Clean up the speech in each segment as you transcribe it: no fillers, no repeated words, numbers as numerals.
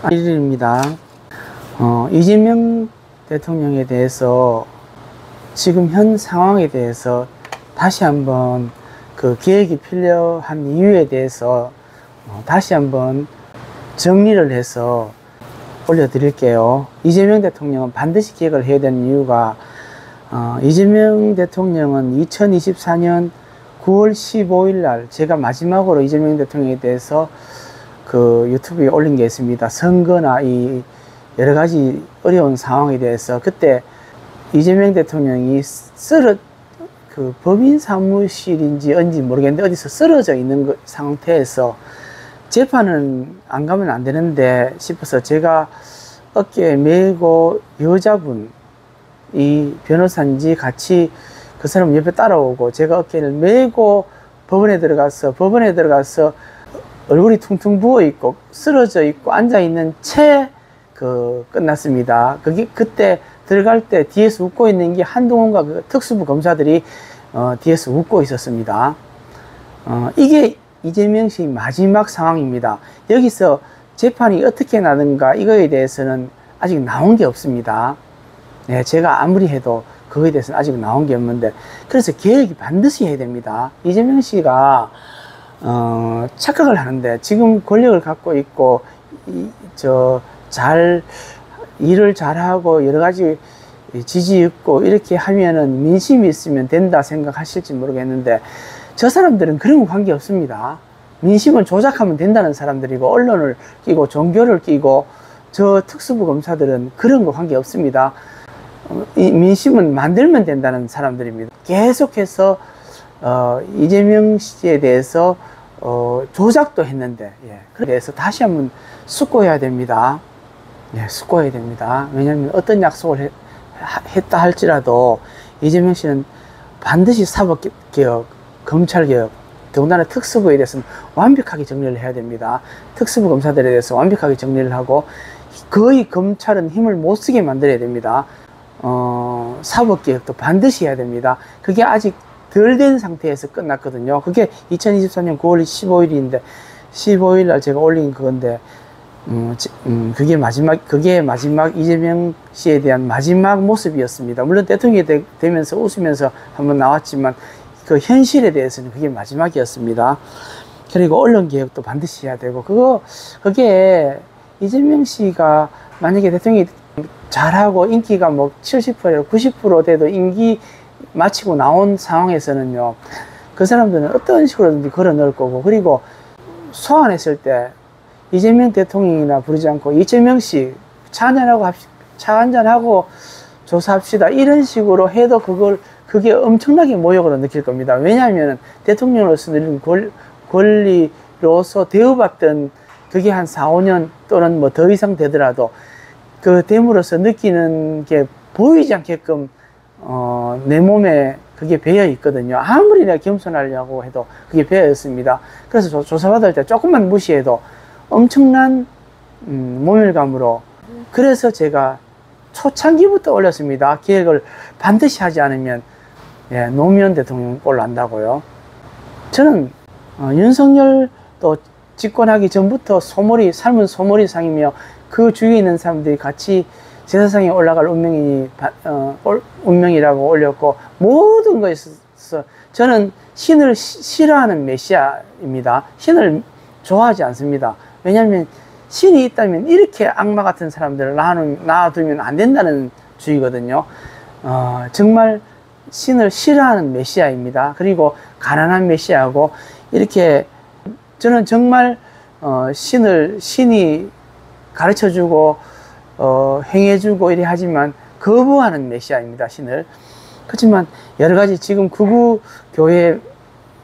1일입니다. 이재명 대통령에 대해서 지금 현 상황에 대해서 다시 한번 그 개혁이 필요한 이유에 대해서 다시 한번 정리를 해서 올려드릴게요. 이재명 대통령은 반드시 개혁을 해야 되는 이유가 이재명 대통령은 2024년 9월 15일 날 제가 마지막으로 이재명 대통령에 대해서 그 유튜브에 올린 게 있습니다. 선거나 이 여러 가지 어려운 상황에 대해서 그때 이재명 대통령이 그 법인 사무실인지 어딘지 모르겠는데 어디서 쓰러져 있는 상태에서 재판은 안 가면 안 되는데 싶어서 제가 어깨에 메고 여자분 이 변호사인지 같이 그 사람 옆에 따라오고 제가 어깨를 메고 법원에 들어가서 얼굴이 퉁퉁 부어 있고 쓰러져 있고 앉아 있는 채 끝났습니다. 그때 들어갈 때 뒤에서 웃고 있는 게 한동훈과 그 특수부 검사들이 뒤에서 웃고 있었습니다. 이게 이재명 씨 마지막 상황입니다. 여기서 재판이 어떻게 나는가 이거에 대해서는 아직 나온 게 없습니다. 네, 제가 아무리 해도 그거에 대해서는 아직 나온 게 없는데 그래서 개혁이 반드시 해야 됩니다. 이재명 씨가 착각을 하는데 지금 권력을 갖고 있고 일을 잘하고 여러 가지 지지 있고 이렇게 하면은 민심이 있으면 된다 생각하실지 모르겠는데 저 사람들은 그런 거 관계 없습니다. 민심은 조작하면 된다는 사람들이고 언론을 끼고 종교를 끼고 저 특수부 검사들은 그런 거 관계 없습니다. 이 민심은 만들면 된다는 사람들입니다. 계속해서 이재명 씨에 대해서 조작도 했는데 그래서 다시 한번 숙고해야 됩니다. 숙고해야 됩니다. 왜냐하면 어떤 약속을 했다 할지라도 이재명 씨는 반드시 사법개혁, 검찰개혁, 더군다나 특수부에 대해서는 완벽하게 정리를 해야 됩니다. 특수부 검사들에 대해서 완벽하게 정리를 하고 거의 검찰은 힘을 못 쓰게 만들어야 됩니다. 사법개혁도 반드시 해야 됩니다. 그게 아직 덜 된 상태에서 끝났거든요. 그게 2024년 9월 15일인데 15일 날 제가 올린 그건데 그게 마지막 이재명 씨에 대한 마지막 모습이었습니다. 물론 대통령이 되면서 웃으면서 한번 나왔지만 그 현실에 대해서는 그게 마지막이었습니다. 그리고 언론개혁도 반드시 해야 되고 그게 이재명 씨가 만약에 대통령이 잘하고 인기가 뭐 70% 90% 돼도 임기 마치고 나온 상황에서는요 그 사람들은 어떤 식으로든지 걸어 넣을 거고 그리고 소환했을 때 이재명 대통령이나 부르지 않고 이재명 씨 차 한잔하고 조사합시다 이런 식으로 해도 그게 엄청나게 모욕으로 느낄 겁니다. 왜냐하면 대통령으로서 누린 권리로서 대우받던 그게 한 4, 5년 또는 뭐 더 이상 되더라도 그 됨으로써 느끼는 게 보이지 않게끔 내 몸에 그게 배어 있거든요. 아무리 내가 겸손하려고 해도 그게 배어 있습니다. 그래서 조사받을 때 조금만 무시해도 엄청난 모멸감으로 그래서 제가 초창기부터 올렸습니다. 개혁을 반드시 하지 않으면 노무현 대통령 꼴 난다고요. 저는 윤석열도 집권하기 전부터 삶은 소머리상이며 그 주위에 있는 사람들이 같이 제사상에 올라갈 운명이라고 올렸고 모든 것에서 저는 신을 싫어하는 메시아입니다. 신을 좋아하지 않습니다. 왜냐하면 신이 있다면 이렇게 악마 같은 사람들을 놔두면 안 된다는 주의거든요. 정말 신을 싫어하는 메시아입니다. 그리고 가난한 메시아고 이렇게 저는 정말 신이 가르쳐주고 행해주고 이래 하지만 거부하는 메시아입니다. 신을. 그렇지만 여러 가지 지금 극우 교회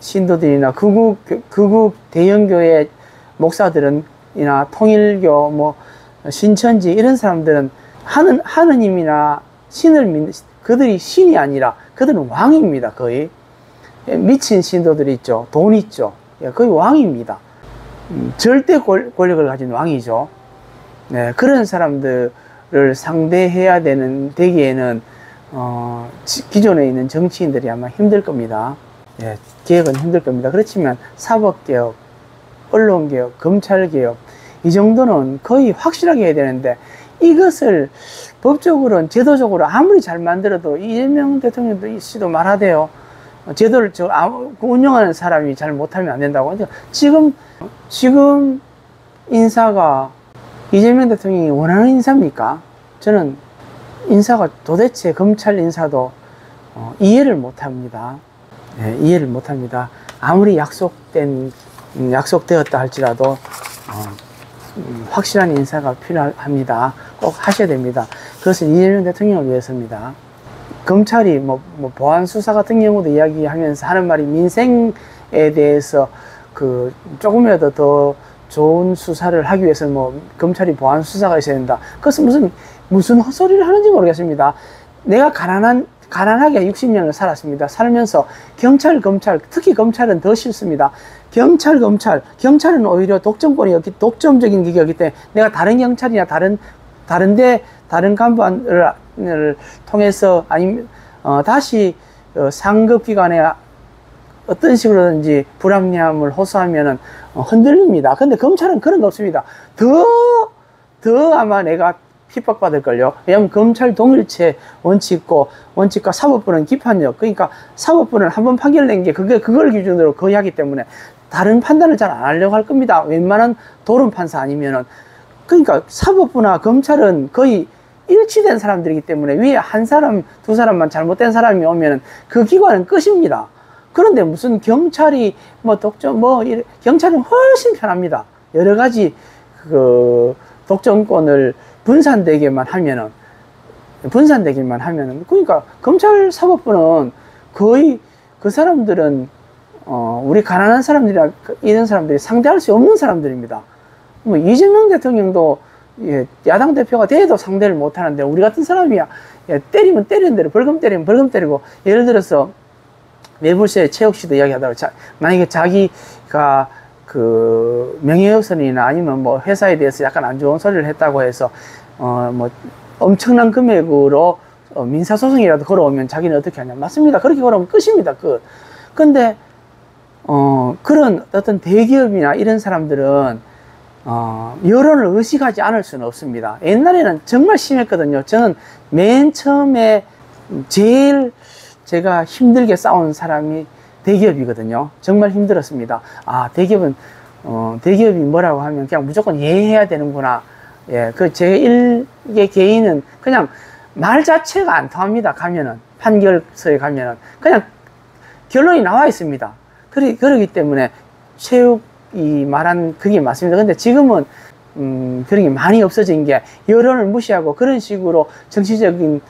신도들이나 극우 대형교회 목사들이나 통일교 뭐 신천지 이런 사람들은 하느님이나 신을 믿는 그들이 신이 아니라 그들은 왕입니다. 거의 미친 신도들이 있죠. 돈 있죠. 거의 왕입니다. 절대 권력을 가진 왕이죠. 그런 사람들을 상대해야 되기에는 기존에 있는 정치인들이 아마 힘들 겁니다. 개혁은 힘들 겁니다. 그렇지만 사법개혁, 언론개혁, 검찰개혁 이 정도는 거의 확실하게 해야 되는데, 이것을 법적으로는 제도적으로 아무리 잘 만들어도 이재명 대통령도 씨도 말하대요. 제도를 운영하는 사람이 잘 못하면 안 된다고. 지금 인사가 이재명 대통령이 원하는 인사입니까? 저는 인사가 도대체 검찰 인사도 이해를 못합니다. 네, 이해를 못합니다. 아무리 약속되었다 할지라도 확실한 인사가 필요합니다. 꼭 하셔야 됩니다. 그것은 이재명 대통령을 위해서입니다. 검찰이 보안 수사 같은 경우도 이야기하면서 하는 말이 민생에 대해서 조금이라도 더 좋은 수사를 하기 위해서 검찰이 보안 수사가 있어야 된다. 그것은 무슨 헛소리를 하는지 모르겠습니다. 내가 가난하게 60년을 살았습니다. 살면서 경찰, 검찰, 특히 검찰은 더 싫습니다. 경찰은 오히려 독점적인 기관이기 때문에 내가 다른 경찰이나 다른 간부를 통해서 아니면 다시 상급 기관에 어떤 식으로든지 불합리함을 호소하면은 흔들립니다. 근데 검찰은 그런 거 없습니다. 더 아마 내가 핍박받을걸요. 왜냐하면 검찰 동일체 원칙과 사법부는 기판력. 그러니까 사법부는 한번 판결 낸 게 그걸 기준으로 거의 하기 때문에 다른 판단을 잘 안 하려고 할 겁니다. 웬만한 도른 판사 아니면은. 그러니까 사법부나 검찰은 거의 일치된 사람들이기 때문에 위에 한 사람, 두 사람만 잘못된 사람이 오면은 그 기관은 끝입니다. 그런데 무슨 경찰이 경찰은 훨씬 편합니다. 여러 가지 독점권을 분산되기만 하면은, 그러니까 검찰 사법부는 거의 그 사람들은 우리 가난한 사람들이나 이런 사람들이 상대할 수 없는 사람들입니다. 이재명 대통령도 야당 대표가 돼도 상대를 못 하는데, 우리 같은 사람이야 때리면 때리는 대로 벌금 때리면 벌금 때리고, 예를 들어서 매불쇼에 최욱 씨도 이야기하다가 만약에 자기가 명예훼손이나 아니면 회사에 대해서 약간 안 좋은 소리를 했다고 해서 엄청난 금액으로 민사소송이라도 걸어오면 자기는 어떻게 하냐. 맞습니다. 그렇게 걸어오면 끝입니다. 근데 그런 어떤 대기업이나 이런 사람들은 여론을 의식하지 않을 수는 없습니다. 옛날에는 정말 심했거든요. 저는 맨 처음에 제일 제가 힘들게 싸운 사람이 대기업이거든요. 정말 힘들었습니다. 대기업이 뭐라고 하면 그냥 무조건 예해야 되는구나. 예, 제 일개 개인은 그냥 말 자체가 안 통합니다. 판결서에 가면은. 그냥 결론이 나와 있습니다. 그러기 때문에 최욱이 말한 그게 맞습니다. 근데 지금은, 그런 게 많이 없어진 게, 여론을 무시하고 그런 식으로 정치적인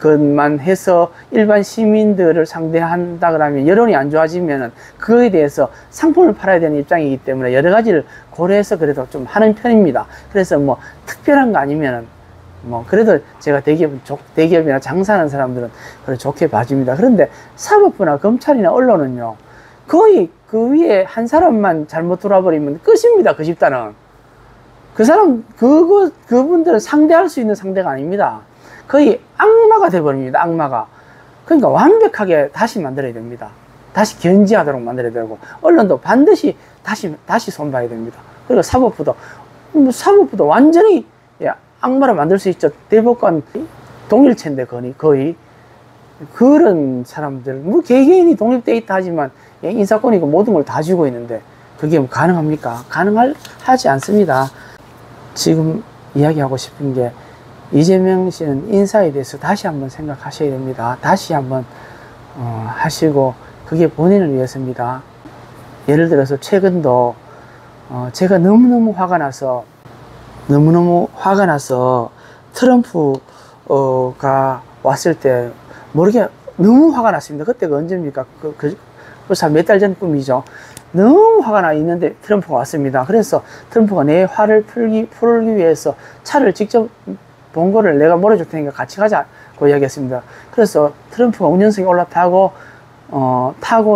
것만 해서 일반 시민들을 상대한다 그러면 여론이 안 좋아지면은 그거에 대해서 상품을 팔아야 되는 입장이기 때문에 여러 가지를 고려해서 그래도 좀 하는 편입니다. 그래서 특별한 거 아니면은 그래도 제가 대기업이나 장사하는 사람들은 그걸 좋게 봐줍니다. 그런데 사법부나 검찰이나 언론은요, 거의 그 위에 한 사람만 잘못 돌아버리면 끝입니다. 그 집단은. 그분들은 상대할 수 있는 상대가 아닙니다. 거의 악마가 돼버립니다. 악마가. 그러니까 완벽하게 다시 만들어야 됩니다. 다시 견지하도록 만들어야 되고, 언론도 반드시 다시 손봐야 됩니다. 그리고 사법부도 완전히 악마를 만들 수 있죠. 대법관 동일체인데 거의 그런 사람들, 개개인이 독립돼 있다 하지만 인사권이고 모든 걸 다 쥐고 있는데 그게 가능합니까? 하지 않습니다. 지금 이야기하고 싶은 게, 이재명 씨는 인사에 대해서 다시 한번 생각하셔야 됩니다. 다시 한번 하시고, 그게 본인을 위해서입니다. 예를 들어서 최근도 제가 너무너무 화가 나서 트럼프가 왔을 때 모르게 너무 화가 났습니다. 그때가 언제입니까? 벌써 몇 달 전 꿈이죠. 너무 화가 나 있는데 트럼프가 왔습니다. 그래서 트럼프가 내 화를 풀기 위해서 차를 직접 본거를 내가 몰아줄 테니까 같이 가자고 이야기했습니다. 그래서 트럼프가 운전석에 올라타고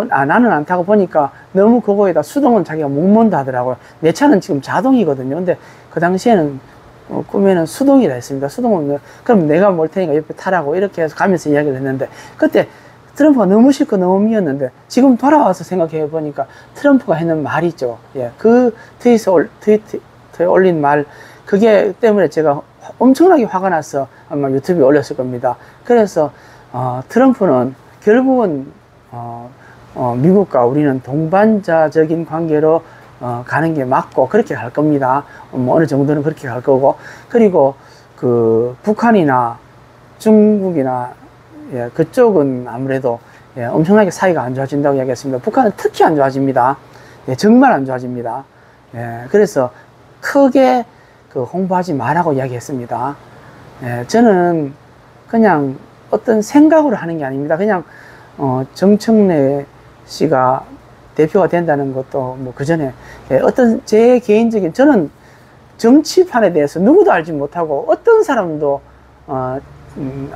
나는 안 타고 보니까 너무 그거에다 수동은 자기가 못 mon다 하더라고요. 내 차는 지금 자동이거든요. 근데 그 당시에는 꿈에는 수동이라 했습니다. 수동은 그럼 내가 몰 테니까 옆에 타라고 이렇게 해서 가면서 이야기를 했는데, 그때 트럼프가 너무 싫고 너무 미웠는데 지금 돌아와서 생각해 보니까 트럼프가 했는 말이죠. 예, 그 트위터에 올린 말, 그게 때문에 제가 엄청나게 화가 나서 아마 유튜브에 올렸을 겁니다. 그래서 트럼프는 결국은 미국과 우리는 동반자적인 관계로 가는 게 맞고 그렇게 갈 겁니다. 뭐 어느 정도는 그렇게 갈 거고, 그리고 그 북한이나 중국이나 예, 그쪽은 아무래도 예, 엄청나게 사이가 안 좋아진다고 이야기했습니다. 북한은 특히 안 좋아집니다. 예, 정말 안 좋아집니다. 예, 그래서 크게 그 홍보하지 말라고 이야기했습니다. 예, 저는 그냥 어떤 생각으로 하는 게 아닙니다. 그냥 정청래 씨가 대표가 된다는 것도 뭐 그 전에 예, 어떤 제 개인적인, 저는 정치판에 대해서 누구도 알지 못하고 어떤 사람도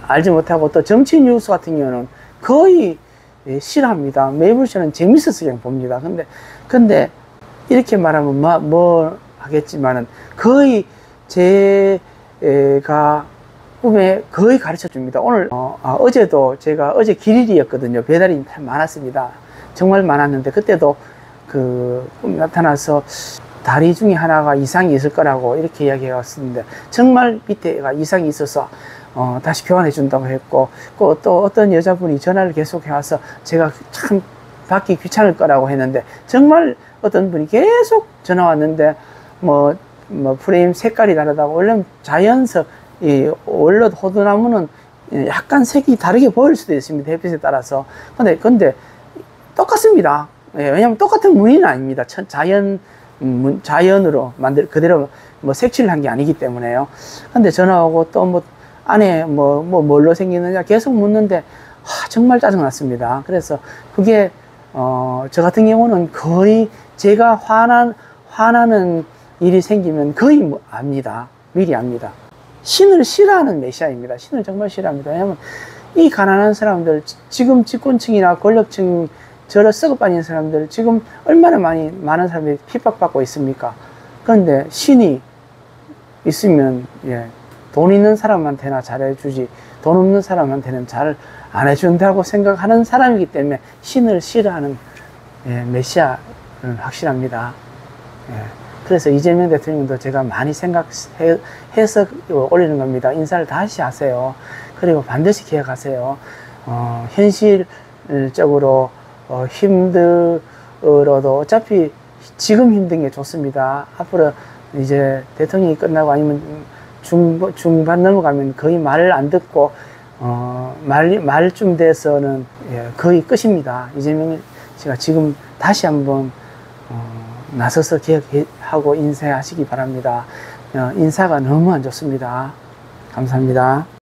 알지 못하고, 또 정치 뉴스 같은 경우는 거의 싫어합니다. 매불쇼는 재밌어서 그냥 봅니다. 근데 이렇게 말하면 뭐 하겠지만은 거의 제가 꿈에 거의 가르쳐 줍니다. 오늘 어제도 제가 어제 길일이었거든요. 배달이 많았습니다. 정말 많았는데 그때도 그 꿈이 나타나서 다리 중에 하나가 이상이 있을 거라고 이렇게 이야기해 왔었는데, 정말 밑에가 이상이 있어서 다시 교환해 준다고 했고, 또 어떤 여자분이 전화를 계속 해와서 제가 참 받기 귀찮을 거라고 했는데, 정말 어떤 분이 계속 전화 왔는데 뭐 프레임 색깔이 다르다고. 원래 자연석 이 원로 호두나무는 약간 색이 다르게 보일 수도 있습니다, 햇빛에 따라서. 근데 똑같습니다. 예, 왜냐면 똑같은 무늬는 아닙니다. 자연으로 그대로 뭐 색칠을 한 게 아니기 때문에요. 근데 전화 오고 또 뭐 안에 뭘로 생기느냐 계속 묻는데 정말 짜증났습니다. 그래서 그게 저 같은 경우는 거의 제가 화나는 일이 생기면 거의 압니다. 미리 압니다. 신을 싫어하는 메시아입니다. 신을 정말 싫어합니다. 왜냐하면 이 가난한 사람들, 지금 집권층이나 권력층, 저를 썩어빠진 사람들, 지금 얼마나 많은 사람들이 핍박받고 있습니까? 그런데 신이 있으면 예, 돈 있는 사람한테나 잘해주지 돈 없는 사람한테는 잘 안 해준다고 생각하는 사람이기 때문에 신을 싫어하는 예, 메시아는 확실합니다. 예. 그래서 이재명 대통령도 제가 많이 생각해서 올리는 겁니다. 인사를 다시 하세요. 그리고 반드시 기억하세요. 현실적으로 힘들어도 어차피 지금 힘든 게 좋습니다. 앞으로 이제 대통령이 끝나고 아니면 중반 넘어가면 거의 말을 안 듣고 말쯤 돼서는 예, 거의 끝입니다. 이재명 씨가 지금 다시 한번 나서서 기억하고 인사하시기 바랍니다. 인사가 너무 안 좋습니다. 감사합니다.